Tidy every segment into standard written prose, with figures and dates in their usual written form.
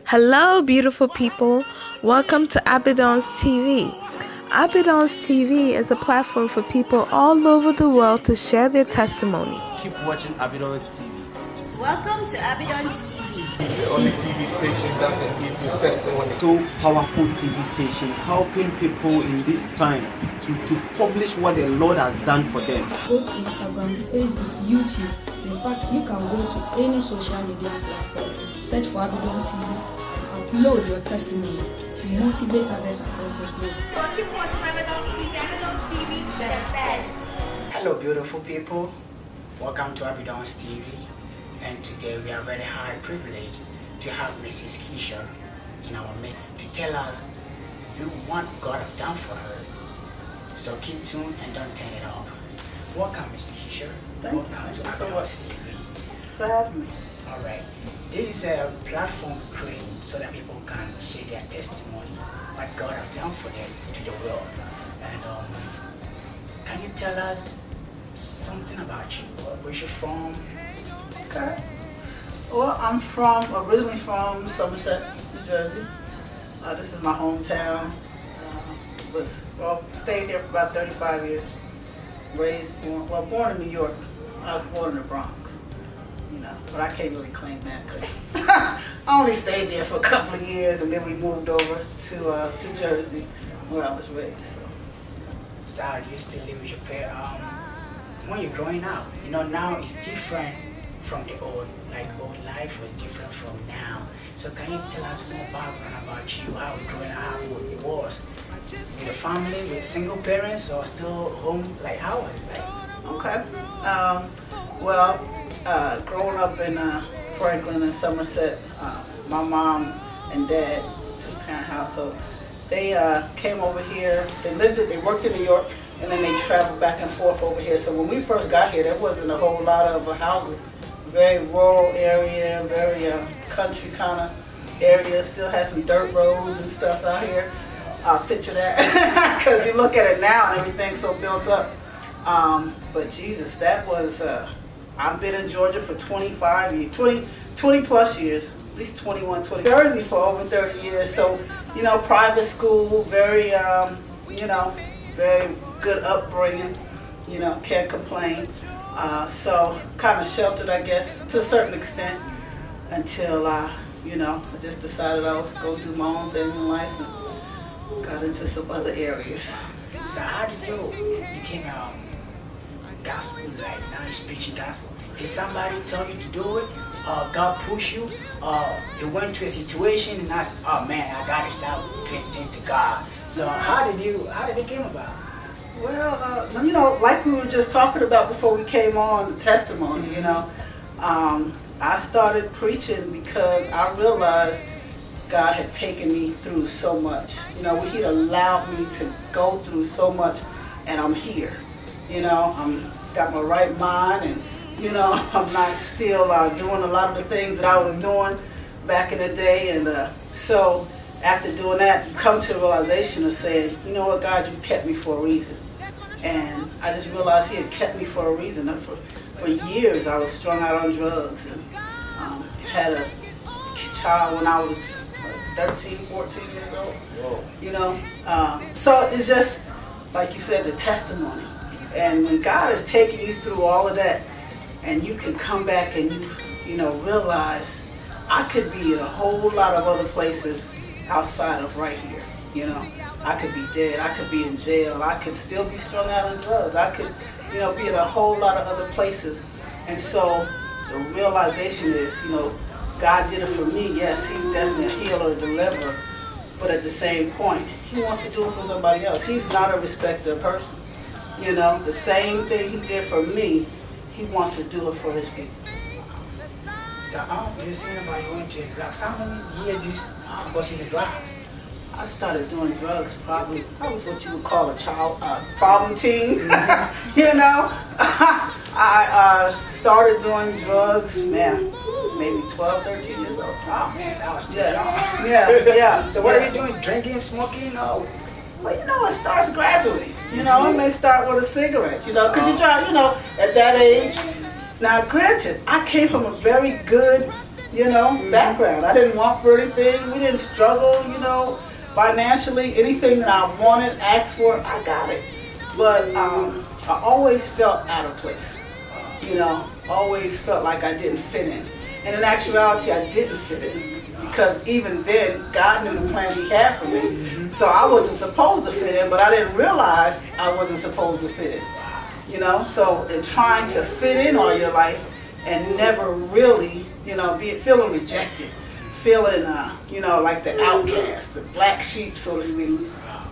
Hello, beautiful people. Welcome to Abedons TV. Abedons TV is a platform for people all over the world to share their testimony. Keep watching Abedons TV. Welcome to Abedons TV. The only TV station that can give you testimony. So powerful TV station helping people in this time to publish what the Lord has done for them. Go to Instagram, Facebook, YouTube. In fact, you can go to any social media platform, search for Abedons TV, upload your testimonies to motivate others across the globe. Keep watching Abedons TV, the best. Hello beautiful people, welcome to Abedons TV, and today we are very high privileged to have Mrs. Keischa in our midst to tell us what God has done for her. So keep tuned and don't turn it off. Welcome Mrs. Keischa. Welcome to Abedons TV. For having me. Alright, this is a platform created so that people can share their testimony, what God has done for them to the world. And can you tell us something about you? Where you from? Okay. Well, I'm originally from Somerset, New Jersey. This is my hometown. Stayed there for about 35 years. Born in New York. I was born in the Bronx. But I can't really claim that because I only stayed there for a couple of years, and then we moved over to Jersey, where I was raised. So you still live with your parents? When you're growing up, now it's different from the old life was different from now. So can you tell us more background about you, how growing up, what it was? With a family, with single parents, or still home? Like how was it like? Okay. Growing up in Franklin and Somerset, my mom and dad, two-parent household, they came over here. They worked in New York, and then they traveled back and forth over here. So when we first got here, there wasn't a whole lot of houses. Very rural area, very country kind of area. Still has some dirt roads and stuff out here. Picture that, because you look at it now and everything's so built up. But Jesus, that was, I've been in Georgia for 25 years, 20 plus years, at least 21, 20. Jersey for over 30 years. So, private school, very, very good upbringing, can't complain. So kind of sheltered, I guess, to a certain extent, until I just decided I was going to do my own thing in life and got into some other areas. So how did you become gospel, like now you're preaching gospel? Did somebody tell you to do it? God push you? You went to a situation and asked, oh man, I got to start doing things to God. So how did it come about? Well, like we were just talking about before we came on, the testimony, I started preaching because I realized God had taken me through so much. He'd allowed me to go through so much, and I'm here. I'm got my right mind, and I'm not still doing a lot of the things that I was doing back in the day. And so after doing that, you come to the realization of saying, you know what, God, you kept me for a reason. And I just realized He had kept me for a reason. And for years, I was strung out on drugs and had a child when I was 13, 14 years old. Whoa. So it's just, like you said, the testimony. And when God has taken you through all of that, and you can come back and you realize I could be in a whole lot of other places outside of right here. I could be dead, I could be in jail, I could still be strung out on drugs, I could, be in a whole lot of other places. And so the realization is, God did it for me. Yes, He's definitely a healer, a deliverer, but at the same point, He wants to do it for somebody else. He's not a respecter of person. The same thing He did for me, He wants to do it for His people. So you're saying about you went to drugs. How many years you was in the drugs? I started doing drugs probably, I was what you would call a child, problem teen, I started doing drugs, man, maybe 12, 13 years old. Oh man, that was too young. Yeah. So what are you doing, drinking, smoking? Or? Well, it starts gradually. It may start with a cigarette, because you try, at that age. Now granted, I came from a very good background. I didn't want for anything. We didn't struggle, financially. Anything that I wanted, asked for, I got it. But I always felt out of place. Always felt like I didn't fit in. And in actuality, I didn't fit in. Because even then, God knew the plan He had for me. So I wasn't supposed to fit in, but I didn't realize I wasn't supposed to fit in. So in trying to fit in all your life and never really, feeling rejected, feeling, like the outcast, the black sheep, so to speak.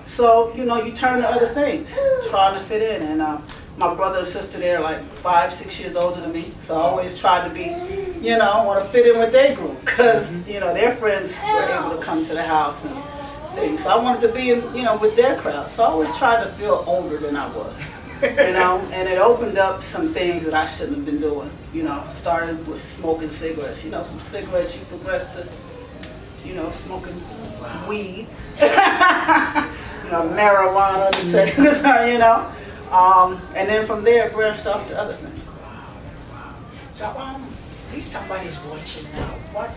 So, you turn to other things, trying to fit in. And my brother and sister, they're like 5, 6 years older than me. So I always tried to be, want to fit in with their group. Because, their friends were able to come to the house and things. So I wanted to be in, with their crowd. So I always tried to feel older than I was. And it opened up some things that I shouldn't have been doing. Started with smoking cigarettes. From cigarettes you progress to, smoking weed, marijuana, etc. And then from there it branched off to other things. So, if somebody's watching now, what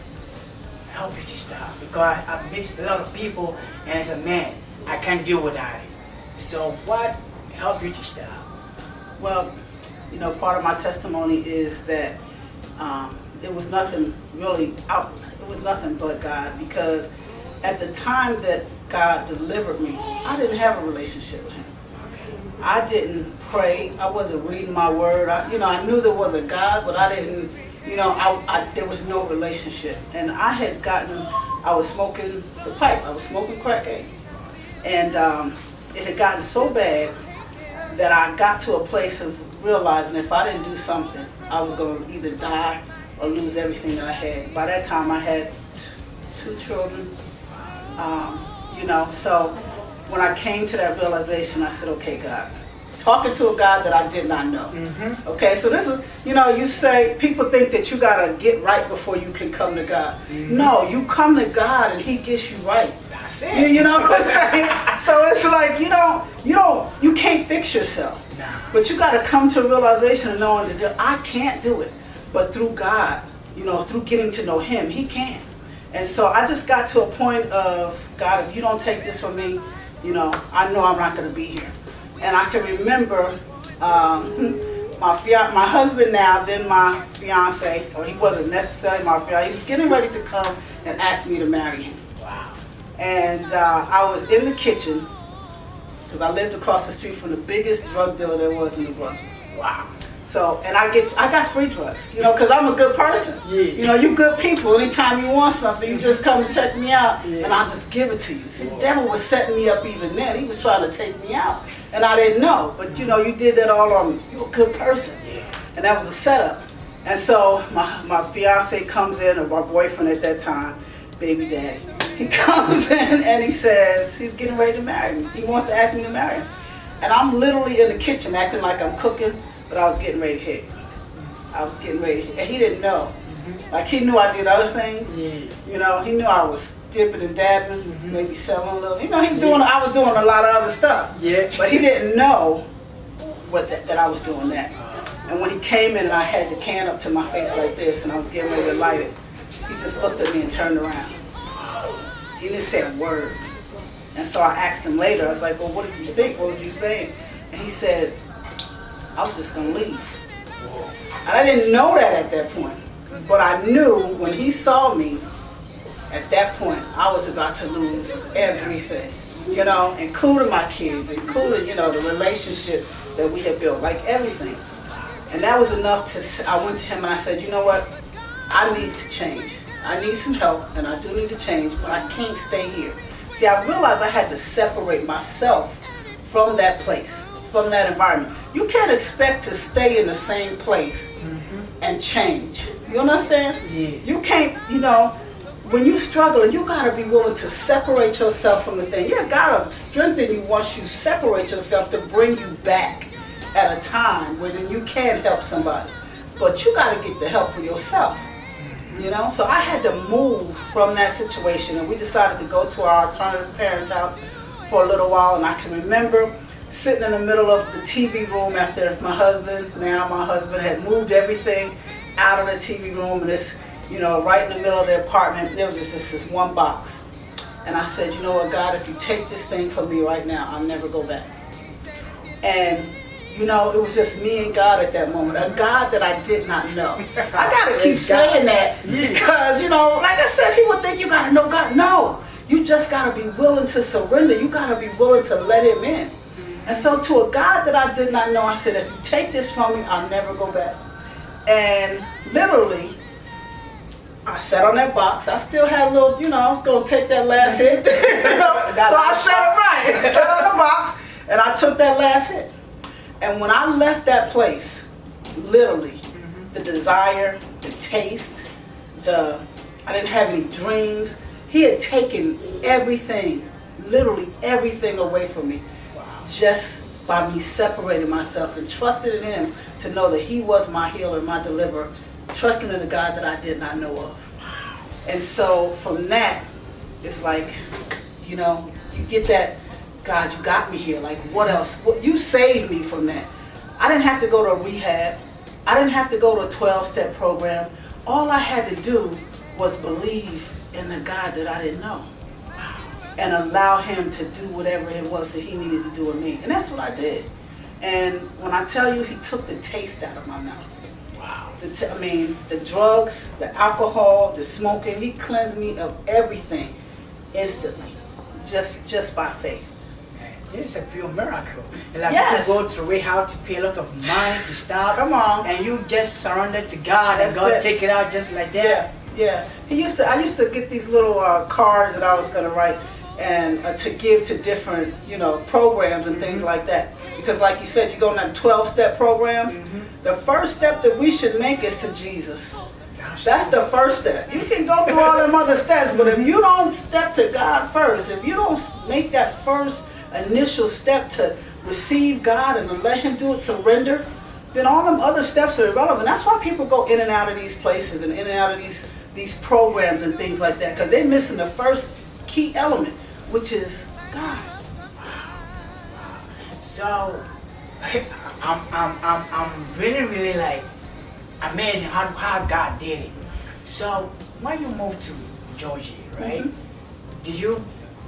helped you to stop? Because I've missed a lot of people, and as a man, I can't deal without it. So, what helped you to stop? Well, part of my testimony is that it was nothing really out. It was nothing but God, because at the time that God delivered me, I didn't have a relationship with Him. I didn't pray. I wasn't reading my word. I knew there was a God, but I didn't. There was no relationship. And I was smoking the pipe. I was smoking crack, and it had gotten so bad that I got to a place of realizing if I didn't do something, I was going to either die or lose everything that I had. By that time, I had 2 children. So when I came to that realization, I said, okay, God. Talking to a God that I did not know. Okay, so this is, you say, people think that you got to get right before you can come to God. No, you come to God and He gets you right. That's it. You know what I'm saying? So it's like, you can't fix yourself. But you got to come to a realization of knowing that I can't do it. But through God, through getting to know Him, He can. And so I just got to a point of, God, if you don't take this from me, I know I'm not going to be here. And I can remember my husband now, then my fiance, or he wasn't necessarily my fiance, he was getting ready to come and ask me to marry him. Wow. And I was in the kitchen, because I lived across the street from the biggest drug dealer there was in New Brunswick. Wow. So, and I got free drugs, because I'm a good person. Yeah. You good people. Anytime you want something, you just come and check me out, and I'll just give it to you. See, the devil was setting me up even then. He was trying to take me out, and I didn't know. But you did that all on me. You're a good person, and that was a setup. And so my fiance comes in, or my boyfriend at that time, baby daddy. He comes in and he says he's getting ready to marry me. He wants to ask me to marry him, and I'm literally in the kitchen acting like I'm cooking. But I was getting ready to hit. I was getting ready to hit. And he didn't know. Like, he knew I did other things. Yeah. He knew I was dipping and dabbing, maybe selling a little. I was doing a lot of other stuff. Yeah. But he didn't know that I was doing that. And when he came in and I had the can up to my face like this and I was getting ready to light it, he just looked at me and turned around. He didn't say a word. And so I asked him later, I was like, well, what did you think? What were you saying? And he said, I was just going to leave. And I didn't know that at that point. But I knew when he saw me, at that point, I was about to lose everything. Including my kids, including, the relationship that we had built, like everything. And that was enough I went to him and I said, you know what? I need to change. I need some help, and I do need to change, but I can't stay here. See, I realized I had to separate myself from that place, from that environment. You can't expect to stay in the same place and change. You understand? Yeah. You can't, when you struggle, you gotta be willing to separate yourself from the thing. Yeah, gotta strengthen you once you separate yourself to bring you back at a time where then you can help somebody. But you gotta get the help for yourself. So I had to move from that situation, and we decided to go to our alternative parents' house for a little while. And I can remember sitting in the middle of the TV room after my husband had moved everything out of the TV room, and you know, right in the middle of the apartment, there was just this one box. And I said, you know what, God, if you take this thing from me right now, I'll never go back. And, you know, it was just me and God at that moment, a God that I did not know. I got to keep saying that because, you know, like I said, people think you got to know God. No, you just got to be willing to surrender. You got to be willing to let him in. And so to a God that I did not know, I said, if you take this from me, I'll never go back. And literally, I sat on that box. I still had a little, you know, I was going to take that last hit. You know? So I sat right. I sat on the box, and I took that last hit. And when I left that place, literally, the desire, the taste, I didn't have any dreams. He had taken everything, literally everything away from me. Just by me separating myself and trusting in him to know that he was my healer, my deliverer, trusting in a God that I did not know of. And so from that, it's like, you know, you get that, God, you got me here. Like, what else? What, you saved me from that. I didn't have to go to a rehab. I didn't have to go to a 12-step program. All I had to do was believe in the God that I didn't know. And allow him to do whatever it was that he needed to do in me. And that's what I did. And when I tell you, he took the taste out of my mouth. Wow. I mean, the drugs, the alcohol, the smoking, he cleansed me of everything instantly, just by faith. This is a pure miracle. Like Yes. people go through how to pay a lot of money to stop. Come on. And you just surrender to God That's and God it. take it out just like that. Yeah. I used to get these little cards that I was going to write and to give to different, you know, programs and things like that. Because like you said, you go on them 12-step programs. The first step that we should make is to Jesus. That's the first step. You can go through all them other steps, but if you don't step to God first, if you don't make that first initial step to receive God and to let him do it, surrender, then all them other steps are irrelevant. That's why people go in and out of these places and in and out of these programs and things like that, because they're missing the first key element, which is God. So I'm really like amazing how God did it. So when you moved to Georgia, right? Did you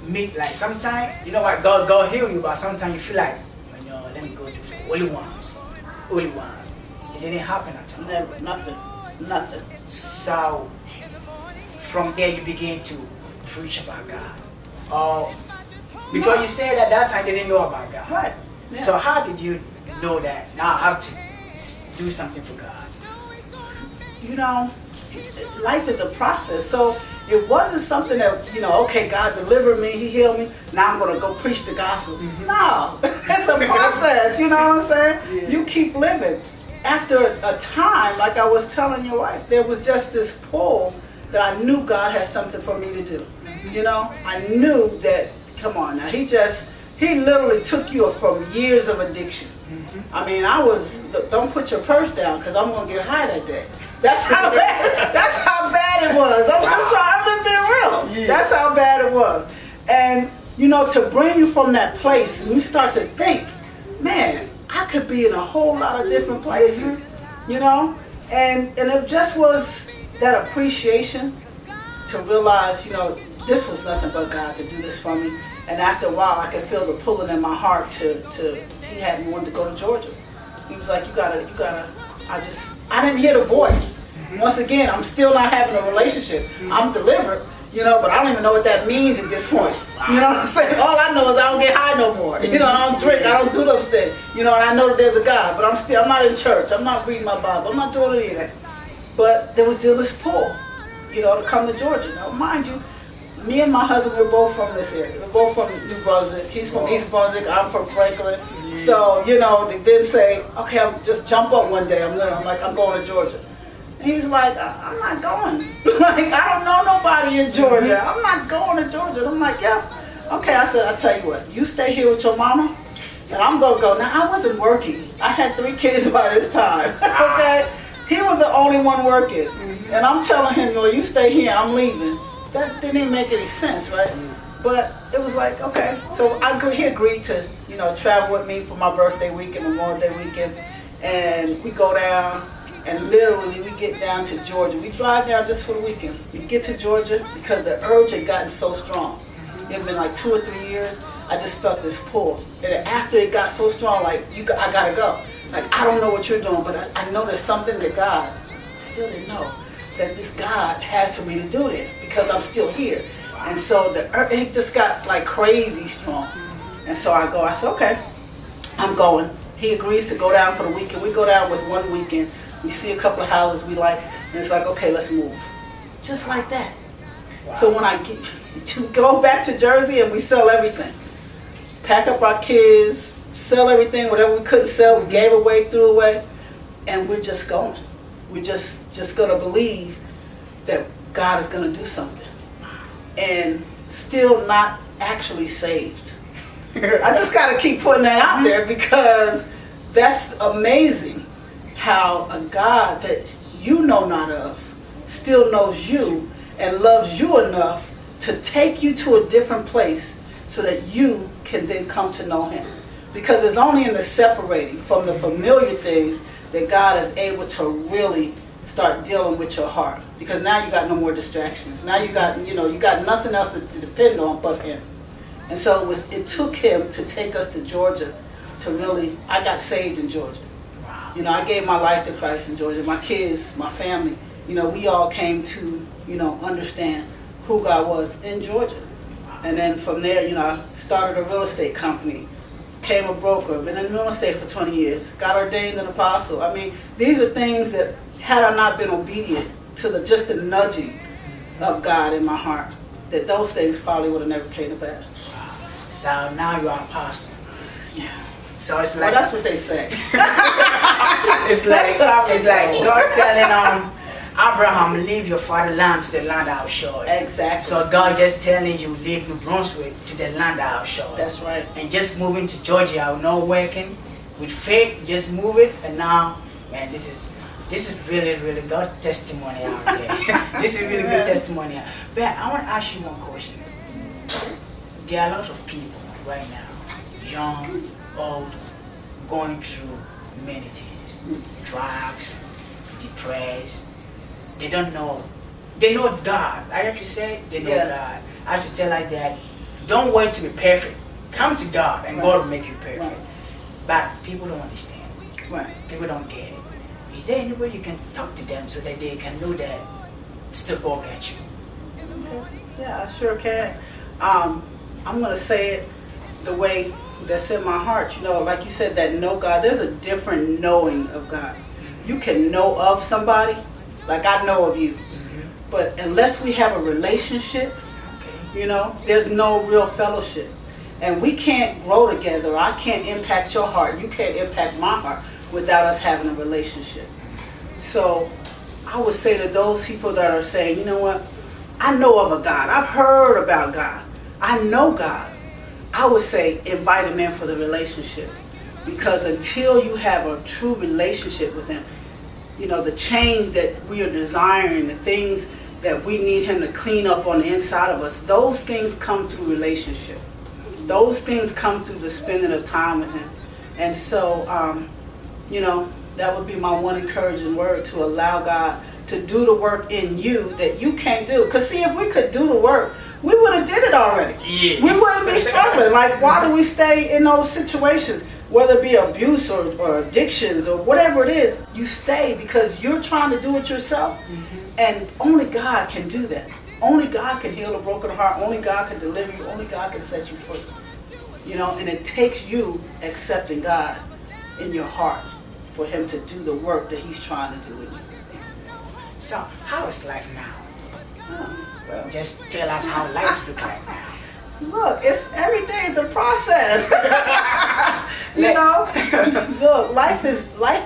meet like sometime, you know what, God heal you, but sometimes you feel like, you know, let me go to the only ones. It didn't happen at all. Never, nothing. So from there you begin to preach about God. Oh, because you said at that time they didn't know about God. Right. Yeah. So how did you know that now I have to do something for God? You know, life is a process. So it wasn't something that, you know, okay, God delivered me, he healed me, now I'm going to go preach the gospel. No, it's a process, you know what I'm saying? Yeah. You keep living. After a time, like I was telling your wife, there was just this pull that I knew God had something for me to do. You know, I knew that, come on now, he literally took you from years of addiction. I mean, don't put your purse down because I'm going to get high that day. That's how bad it was. I'm just being real. Yeah. That's how bad it was. And, you know, to bring you from that place and you start to think, man, I could be in a whole lot of different places, you know? And it just was that appreciation to realize, you know, this was nothing but God to do this for me. And after a while, I could feel the pulling in my heart he had me wanting to go to Georgia. He was like, you gotta, I didn't hear the voice. Once again, I'm still not having a relationship. I'm delivered, you know, but I don't even know what that means at this point. You know what I'm saying? All I know is I don't get high no more. You know, I don't drink, I don't do those things. You know, and I know that there's a God, but I'm not in church. I'm not reading my Bible. I'm not doing any of that. But there was still this pull, you know, to come to Georgia. Now, mind you, me and my husband, we're both from this area. We're both from New Brunswick. He's from East Brunswick. I'm from Franklin. Yeah. So, you know, they didn't say, okay, I'll just jump up one day. I'm like, I'm going to Georgia. And he's like, I'm not going. Like, I don't know nobody in Georgia. I'm not going to Georgia. And I'm like, yeah. Okay, I said, I'll tell you what. You stay here with your mama, and I'm going to go. Now, I wasn't working. I had 3 kids by this time. Okay? He was the only one working. And I'm telling him, no, you stay here. I'm leaving. That didn't even make any sense, right? But it was like, okay. So he agreed to, you know, travel with me for my birthday weekend, Memorial Day weekend. And we go down, And literally, we get down to Georgia. We drive down just for the weekend. We get to Georgia because the urge had gotten so strong. It had been like 2 or 3 years. I just felt this pull. And after it got so strong, like, I gotta go. Like, I don't know what you're doing, but I know there's something that God still didn't know, that this God has for me to do there because I'm still here. And so it just got like crazy strong. And so I said, okay, I'm going. He agrees to go down for the weekend. We go down with 1 weekend. We see a couple of houses we like, and it's like, okay, let's move. Just like that. Wow. So when I go back to Jersey and we sell everything, pack up our kids, sell everything, whatever we couldn't sell, we gave away, threw away, and we're just going. We're just going to believe that God is going to do something. And still not actually saved. I just got to keep putting that out there because that's amazing how a God that you know not of still knows you and loves you enough to take you to a different place so that you can then come to know him. Because it's only in the separating from the familiar things that God is able to really start dealing with your heart. Because now you got no more distractions. Now you got nothing else to depend on but him. And so it took him to take us to Georgia to really, I got saved in Georgia. I gave my life to Christ in Georgia. My kids, my family, we all came to, understand who God was in Georgia. And then from there, I started a real estate company, became a broker, been in real estate for 20 years, got ordained an apostle. I mean, these are things that had I not been obedient to just the nudging of God in my heart, that those things probably would have never came to pass. So now you're an apostle. Yeah. So it's like, well, that's what they say. it's like God telling Abraham, leave your fatherland to the land I'll show you. Exactly. So God just telling you, leave New Brunswick to the land I'll show you. That's right. And just moving to Georgia, I'm not working with faith. Just move it, and now, man, this is really, really God testimony out there. This is really good testimony. But I want to ask you one question. There are a lot of people right now, young, old, going through many things. Drugs, depressed. They don't know. They know God. I have to say, they know God. I have to tell us that don't wait to be perfect. Come to God and God will make you perfect. Right. But people don't understand. Right. People don't get it. Is there any way you can talk to them so that they can know that still God got you? Yeah, I sure can. I'm going to say it the way that's in my heart. Like you said, that know God, there's a different knowing of God. You can know of somebody, like I know of you. But unless we have a relationship, there's no real fellowship. And we can't grow together. I can't impact your heart. You can't impact my heart without us having a relationship. So I would say to those people that are saying, you know what, I know of a God. I've heard about God. I know God. I would say invite him in for the relationship. Because until you have a true relationship with him, the change that we are desiring, the things that we need him to clean up on the inside of us, those things come through relationship. Those things come through the spending of time with him. And so, that would be my one encouraging word, to allow God to do the work in you that you can't do. Because see, if we could do the work, we would have did it already. Yeah. We wouldn't be struggling. Like, why do we stay in those situations? Whether it be abuse or addictions or whatever it is, you stay because you're trying to do it yourself. And only God can do that. Only God can heal a broken heart. Only God can deliver you. Only God can set you free. And it takes you accepting God in your heart for him to do the work that he's trying to do with you. So, how is life now? Well, just tell us how life looks like now. Look, every day is a process. Look, life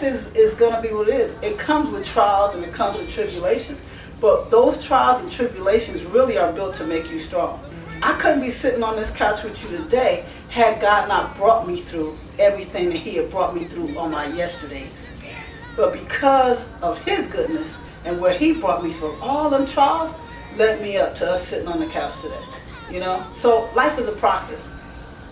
is gonna be what it is. It comes with trials and it comes with tribulations. But those trials and tribulations really are built to make you strong. I couldn't be sitting on this couch with you today had God not brought me through everything that he had brought me through on my yesterdays. But because of his goodness and where he brought me through, all them trials led me up to us sitting on the couch today. So life is a process.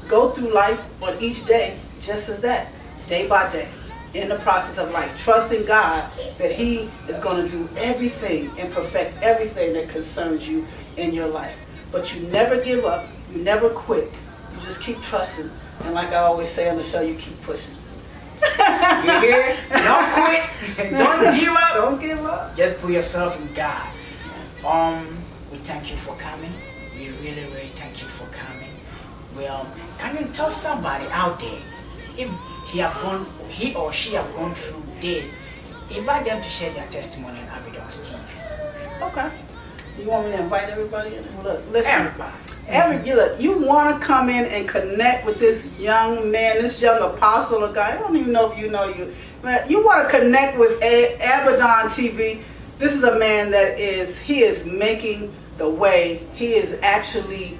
Go through life on each day just as that, day by day, in the process of life, trusting God that He is going to do everything and perfect everything that concerns you in your life. But you never give up, you never quit, you just keep trusting. And like I always say on the show, you keep pushing. You hear it? Don't quit. Don't give up. Don't give up. Just put yourself in God. We thank you for coming. We really, really thank you for coming. Well, can you tell somebody out there if he or she have gone through this, invite them to share their testimony on Abedons TV. Okay. You want me to invite everybody in? Look, listen. Everybody. Look, you want to come in and connect with this young man, this young apostle of God. I don't even know if you know you. Man, you want to connect with Abedons TV. This is a man that he is making the way. He is actually,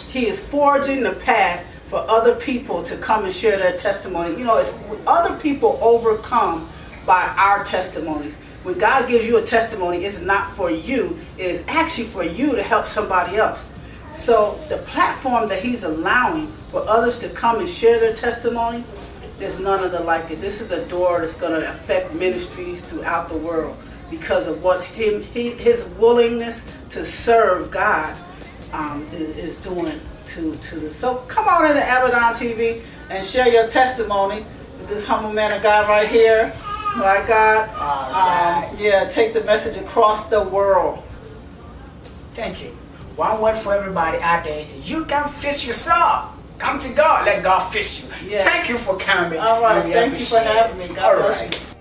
he is forging the path for other people to come and share their testimony. You know, it's other people overcome by our testimonies. When God gives you a testimony, it's not for you. It is actually for you to help somebody else. So the platform that He's allowing for others to come and share their testimony, there's none other like it. This is a door that's going to affect ministries throughout the world because of what his willingness to serve God is doing to this. So come on into Abedons TV and share your testimony with this humble man of God right here. My God, yeah, take the message across the world. Thank you. One word for everybody out there is you can fix yourself. Come to God, let God fix you. Yeah. Thank you for coming. All right, Really thank you for appreciate it. having me. God All bless right. you.